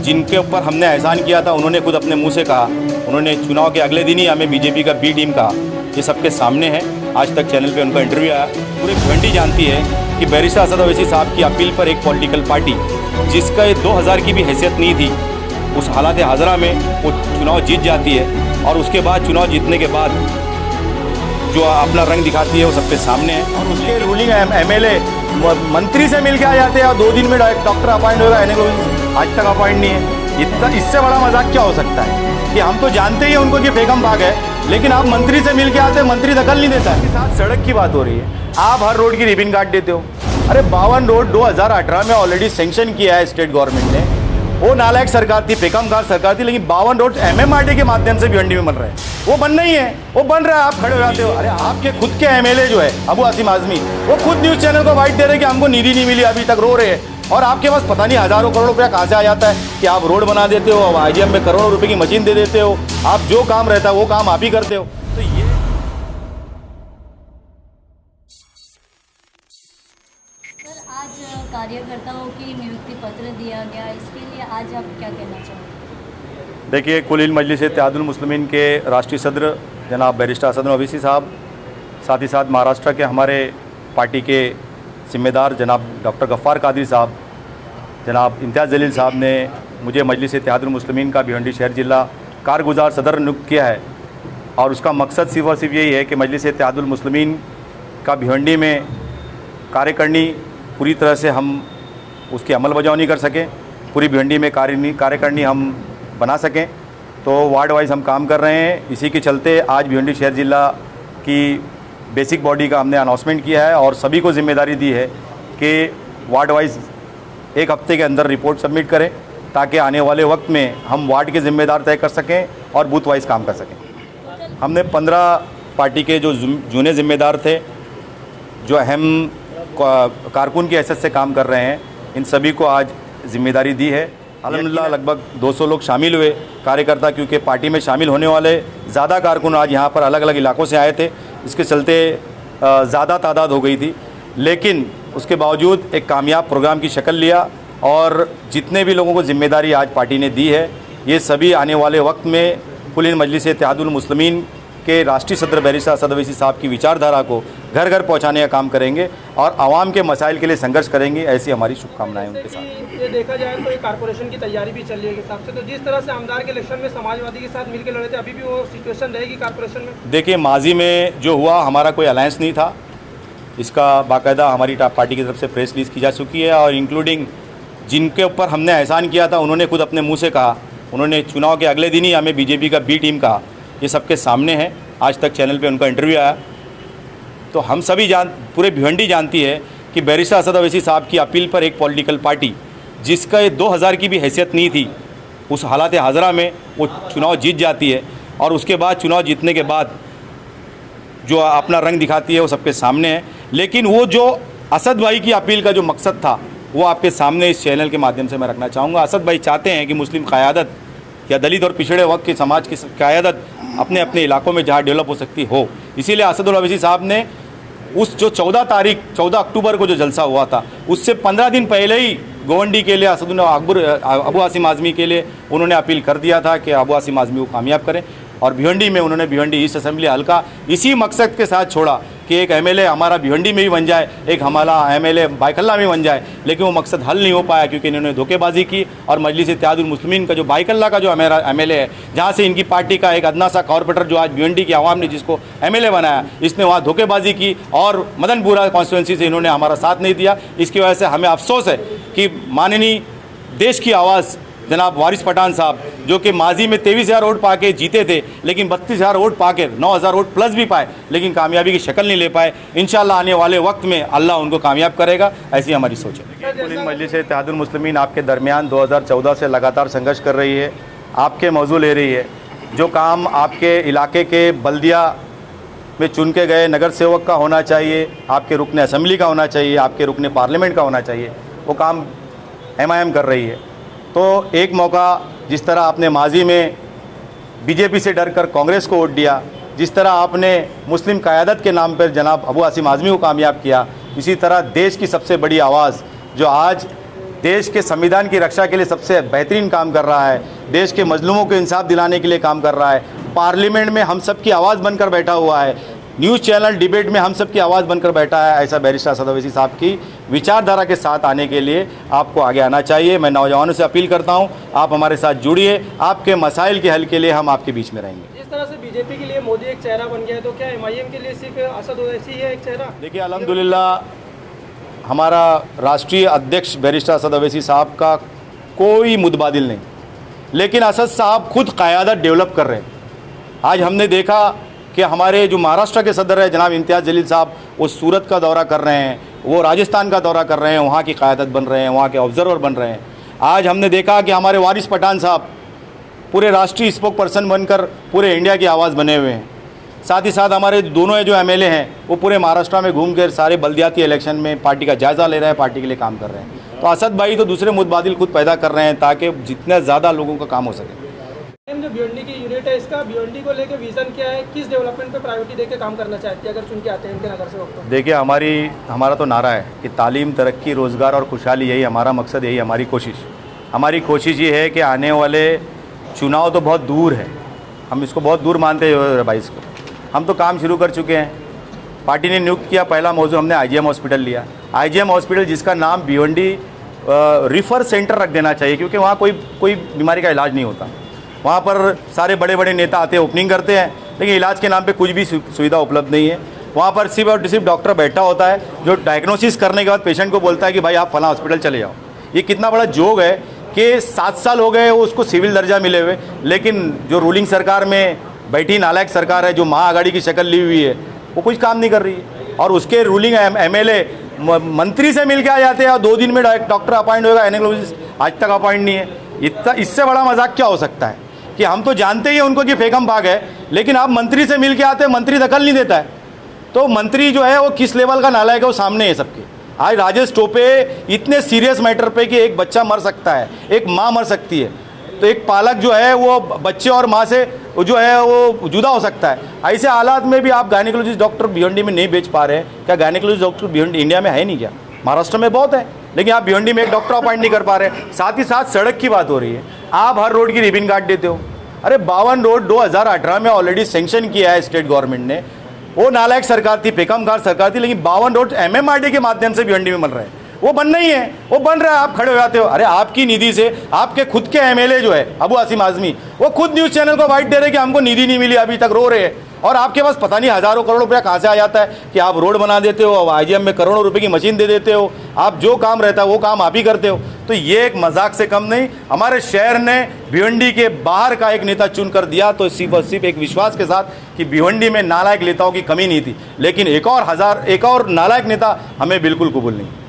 जिनके ऊपर हमने एहसान किया था उन्होंने खुद अपने मुंह से कहा, उन्होंने चुनाव के अगले दिन ही हमें बीजेपी का बी टीम कहा। ये सबके सामने है। आज तक चैनल पे उनका इंटरव्यू आया। पूरी भिवंडी जानती है कि बैरिस्टर असद ओवैसी साहब की अपील पर एक पॉलिटिकल पार्टी जिसका 2000 की भी हैसियत नहीं थी, उस हालात हाजरा में वो चुनाव जीत जाती है और उसके बाद चुनाव जीतने के बाद जो अपना रंग दिखाती है वो सबके सामने है। और उसके रूलिंग एमएलए मंत्री से मिल के आ जाते हैं और 2 दिन में डॉक्टर अपॉइंट होगा, यानी कोई आज तक अपॉइंट नहीं है। इतना इससे बड़ा मजाक क्या हो सकता है कि हम तो जानते ही हैं उनको कि बेगम भाग है, लेकिन आप मंत्री से मिल के आते हैं, मंत्री दखल नहीं देता है। साथ सड़क की बात हो रही है, आप हर रोड की रिबिन काट देते हो। अरे 52 रोड 2018 में ऑलरेडी सेंक्शन किया है स्टेट गवर्नमेंट ने। वो नालायक सरकार थी, बेगम खान सरकार थी, लेकिन 52 रोड एमएमआरडी के माध्यम से भिवंडी में बन रहे हैं। वो बन नहीं है, वो बन रहा है, आप खड़े हो जाते हो। अरे आपके खुद के एमएलए जो है अबू आसिम आजमी, वो खुद न्यूज़ चैनल को वाइट दे रहे हैं कि हमको निधि नहीं मिली, अभी तक रो रहे हैं। और आपके पास पता नहीं हज़ारों करोड़ रुपया कहाँ से आ जाता है कि आप रोड बना देते हो, अब आईजीएम में करोड़ों रुपए की मशीन दे देते हो। आप जो काम रहता है वो काम आप ही करते हो। तो ये सर, आज कार्यकर्ताओं की नियुक्ति पत्र दिया गया, इसके लिए आज आप क्या कहना चाहोगे? देखिए, कुल हिंद मजलिस इत्तेहादुल मुस्लिमीन के राष्ट्रीय सदर जनाब बैरिस्टर असद ओवैसी साहब, साथ ही साथ महाराष्ट्र के हमारे पार्टी के जिम्मेदार जनाब डॉक्टर गफ्फार कादरी साहब, जनाब इम्तियाज़ जलील साहब ने मुझे मजलिस इत्तेहादुल मुस्लिमीन का भिवंडी शहर जिला कारगुजार सदर नियुक्त किया है। और उसका मकसद सिर्फ और सिर्फ यही है कि मजलिस इत्तेहादुल मुस्लिमीन का भिवंडी में कार्यकारिणी पूरी तरह से हम उसकी अमल बजावनी कर सकें, पूरी भिवंडी में कार्यकारिणी हम बना सकें। तो वार्ड वाइज हम काम कर रहे हैं। इसी के चलते आज भिवंडी शहर जिला की बेसिक बॉडी का हमने अनाउंसमेंट किया है और सभी को जिम्मेदारी दी है कि वार्ड वाइज 1 हफ्ते के अंदर रिपोर्ट सबमिट करें, ताकि आने वाले वक्त में हम वार्ड के जिम्मेदार तय कर सकें और बूथ वाइज काम कर सकें। हमने 15 पार्टी के जो जूने जिम्मेदार थे, जो अहम कारकुन की हैसियत से काम कर रहे हैं, इन सभी को आज जिम्मेदारी दी है। अल्हम्दुलिल्लाह लगभग 200 लोग शामिल हुए कार्यकर्ता, क्योंकि पार्टी में शामिल होने वाले ज़्यादा कारकुन आज यहाँ पर अलग अलग इलाकों से आए थे। इसके चलते ज़्यादा तादाद हो गई थी, लेकिन उसके बावजूद एक कामयाब प्रोग्राम की शक्ल लिया और जितने भी लोगों को जिम्मेदारी आज पार्टी ने दी है, ये सभी आने वाले वक्त में कुल हिंद मजलिस इत्तेहादुल मुस्लिमीन के राष्ट्रीय सदर बैरिस्टर असद ओवैसी साहब की विचारधारा को घर घर पहुंचाने का काम करेंगे और आवाम के मसाइल के लिए संघर्ष करेंगे। ऐसी हमारी शुभकामनाएं उनके साथ। ये देखा जाए तो कारपोरेशन की तैयारी भी चल रही है हिसाब से, तो जिस तरह से आमदार के इलेक्शन में समाजवादी के साथ मिलकर लड़े थे, अभी भी वो सिचुएशन रहेगी कारपोरेशन में? देखिए, माजी में जो हुआ, हमारा कोई अलायंस नहीं था। इसका बाकायदा हमारी पार्टी की तरफ से प्रेस रिलीज की जा चुकी है और इंक्लूडिंग जिनके ऊपर हमने एहसान किया था उन्होंने खुद अपने मुँह से कहा, उन्होंने चुनाव के अगले दिन ही हमें बीजेपी का बी टीम कहा। ये सबके सामने है। आज तक चैनल पे उनका इंटरव्यू आया। तो हम सभी पूरे भिवंडी जानती है कि बैरिस्टर असद ओवैसी साहब की अपील पर एक पॉलिटिकल पार्टी जिसका 2000 की भी हैसियत नहीं थी, उस हालात हाजरा में वो चुनाव जीत जाती है और उसके बाद चुनाव जीतने के बाद जो अपना रंग दिखाती है वो सबके सामने है। लेकिन वो जो असद भाई की अपील का जो मकसद था वो आपके सामने इस चैनल के माध्यम से मैं रखना चाहूँगा। असद भाई चाहते हैं कि मुस्लिम क़यादत या दलित और पिछड़े वर्ग के समाज की क़यादत अपने अपने इलाकों में जहाँ डेवलप हो सकती हो, इसीलिए असद ओवैसी साहब ने उस जो 14 अक्टूबर को जो जलसा हुआ था, उससे 15 दिन पहले ही गोवंडी के लिए अबू आसिम आज़मी के लिए उन्होंने अपील कर दिया था कि अबू आसिम आज़मी को कामयाब करें। और भिवंडी में उन्होंने भिवंडी ईस्ट असेंबली हल्का इसी मकसद के साथ छोड़ा कि एक एमएलए हमारा भिवंडी में भी बन जाए, एक हमारा एमएलए बाइकल्ला में बन जाए। लेकिन वो मकसद हल नहीं हो पाया क्योंकि इन्होंने धोखेबाजी की और मजलिस इत्तेहादुल मुस्लिमीन का जो बाइकल्ला का जो हमारा एमएलए है, जहाँ से इनकी पार्टी का एक अदना सा कॉर्पोरेटर जो आज भिवंडी की आवाम ने जिसको एमएलए बनाया, इसने वहाँ धोखेबाजी की और मदनपुरा कॉन्स्टिट्यूंसी से इन्होंने हमारा साथ नहीं दिया। इसकी वजह से हमें अफसोस है कि माननीय देश की आवाज़ जनाब वारिस पठान साहब, जो कि माजी में 23,000 वोट पा के जीते थे, लेकिन 32,000 वोट पा के 9,000 वोट प्लस भी पाए, लेकिन कामयाबी की शक्ल नहीं ले पाए। इंशाल्लाह आने वाले वक्त में अल्लाह उनको कामयाब करेगा, ऐसी हमारी सोच है। कुल हिंद मजलिस इत्तेहादुल मुस्लिमीन आपके दरमियान 2014 से लगातार संघर्ष कर रही है, आपके मौजू ले रही है। जो काम आपके इलाके के बल्दिया में चुन के गए नगर सेवक का होना चाहिए, आपके रुकने असम्बली का होना चाहिए, आपके रुकने पार्लियामेंट का होना चाहिए, वो काम एमआईएम कर रही है। तो एक मौका जिस तरह आपने माजी में बीजेपी से डरकर कांग्रेस को वोट दिया, जिस तरह आपने मुस्लिम क़यादत के नाम पर जनाब अबू आसिम आज़मी को कामयाब किया, इसी तरह देश की सबसे बड़ी आवाज़ जो आज देश के संविधान की रक्षा के लिए सबसे बेहतरीन काम कर रहा है, देश के मजलूमों को इंसाफ दिलाने के लिए काम कर रहा है, पार्लियामेंट में हम सब की आवाज़ बनकर बैठा हुआ है, न्यूज़ चैनल डिबेट में हम सब की आवाज़ बनकर बैठा है। ऐसा बैरिस्टर असद अवैसी साहब की विचारधारा के साथ आने के लिए आपको आगे आना चाहिए। मैं नौजवानों से अपील करता हूं, आप हमारे साथ जुड़िए, आपके मसाइल के हल के लिए हम आपके बीच में रहेंगे। जिस तरह से बीजेपी के लिए मोदी एक चेहरा बन गया है, तो क्या एमआईएम के लिए सिर्फ असद ओवैसी है एक चेहरा? देखिए, अल्हम्दुलिल्लाह हमारा राष्ट्रीय अध्यक्ष बैरिस्टर असद अवैसी साहब का कोई मुतबादिल नहीं, लेकिन असद साहब खुद क़यादत डेवलप कर रहे हैं। आज हमने देखा कि हमारे जो महाराष्ट्र के सदर है जनाब इम्तियाज़ जलील साहब, वो सूरत का दौरा कर रहे हैं, वो राजस्थान का दौरा कर रहे हैं, वहाँ की क़यादत बन रहे हैं, वहाँ के ऑब्ज़र्वर बन रहे हैं। आज हमने देखा कि हमारे वारिस पठान साहब पूरे राष्ट्रीय स्पोक पर्सन बनकर पूरे इंडिया की आवाज़ बने हुए हैं। साथ ही साथ हमारे दोनों जो एमएलए हैं वो पूरे महाराष्ट्र में घूम कर सारे बल्दियाती इलेक्शन में पार्टी का जायज़ा ले रहे हैं, पार्टी के लिए काम कर रहे हैं। तो असद भाई तो दूसरे मुतबादिल खुद पैदा कर रहे हैं ताकि जितने ज़्यादा लोगों का काम हो सके। जो भिवंडी की यूनिट है, इसका भिवंडी को लेकर विजन क्या है, किस डेवलपमेंट पे प्रायोरिटी देकर काम करना चाहती है अगर चुन के आते हैं इनके नगर से वक्त? देखिए, हमारा तो नारा है कि तालीम, तरक्की, रोज़गार और खुशहाली, यही हमारा मकसद, यही हमारी कोशिश। हमारी कोशिश ये है कि आने वाले चुनाव तो बहुत दूर है, हम इसको बहुत दूर मानते हैं भाई इसको। हम तो काम शुरू कर चुके हैं। पार्टी ने नियुक्त किया, पहला मौजू हमने आईजीएम हॉस्पिटल लिया। आईजीएम हॉस्पिटल जिसका नाम भिवंडी रिफ़र सेंटर रख देना चाहिए, क्योंकि वहाँ कोई बीमारी का इलाज नहीं होता। वहाँ पर सारे बड़े बड़े नेता आते हैं, ओपनिंग करते हैं, लेकिन इलाज के नाम पे कुछ भी सुविधा उपलब्ध नहीं है। वहाँ पर सिर्फ और सिर्फ डॉक्टर बैठा होता है जो डायग्नोसिस करने के बाद पेशेंट को बोलता है कि भाई आप फलां हॉस्पिटल चले जाओ। ये कितना बड़ा जोग है कि 7 साल हो गए वो उसको सिविल दर्जा मिले हुए, लेकिन जो रूलिंग सरकार में बैठी नालायक सरकार है, जो महाआघाड़ी की शक्ल ली हुई है, वो कुछ काम नहीं कर रही है। और उसके रूलिंग एमएलए मंत्री से मिल के आ जाते हैं और 2 दिन में डॉक्टर अपॉइंट होगा, एनेकोलॉजिस्ट आज तक अपॉइंट नहीं है। इससे बड़ा मजाक क्या हो सकता है कि हम तो जानते ही हैं उनको कि फेकम भाग है, लेकिन आप मंत्री से मिल के आते हैं, मंत्री दखल नहीं देता है। तो मंत्री जो है वो किस लेवल का नालायक है वो सामने है सबके। आज राजेश टोपे इतने सीरियस मैटर पे कि एक बच्चा मर सकता है, एक माँ मर सकती है, तो एक पालक जो है वो बच्चे और माँ से जो है वो जुदा हो सकता है। ऐसे हालात में भी आप गायनेकोलॉजिस्ट डॉक्टर भिवंडी में नहीं बेच पा रहे हैं। क्या गायनेकोलॉजिस्ट डॉक्टर भिवंडी इंडिया में है नहीं क्या? महाराष्ट्र में बहुत है, लेकिन आप भिवंडी में एक डॉक्टर अपॉइंट नहीं कर पा रहे। साथ ही साथ सड़क की बात हो रही है, आप हर रोड की रिबिन काट देते हो। अरे 52 रोड 2018 में ऑलरेडी सेंक्शन किया है स्टेट गवर्नमेंट ने। वो नालायक सरकार थी, पेकमगार सरकार थी, लेकिन 52 रोड एमएमआरडी के माध्यम से भिवंडी में बन रहे हैं। वो बन नहीं है, वो बन रहा है, आप खड़े हो जाते हो। अरे आपकी निधि से आपके खुद के एमएलए जो है अबू आसिम आजमी, वो खुद न्यूज़ चैनल को वाइट दे रहे कि हमको निधि नहीं मिली, अभी तक रो रहे हैं। और आपके पास पता नहीं हज़ारों करोड़ रुपया कहाँ से आ जाता है कि आप रोड बना देते हो, आईजीएम में करोड़ों रुपए की मशीन दे देते हो, आप जो काम रहता है वो काम आप ही करते हो। तो ये एक मजाक से कम नहीं। हमारे शहर ने भिवंडी के बाहर का एक नेता चुन कर दिया तो सिर्फ और सिर्फ एक विश्वास के साथ कि भिवंडी में नालायक नेताओं की कमी नहीं थी, लेकिन एक और नालायक नेता हमें बिल्कुल कबूल नहीं।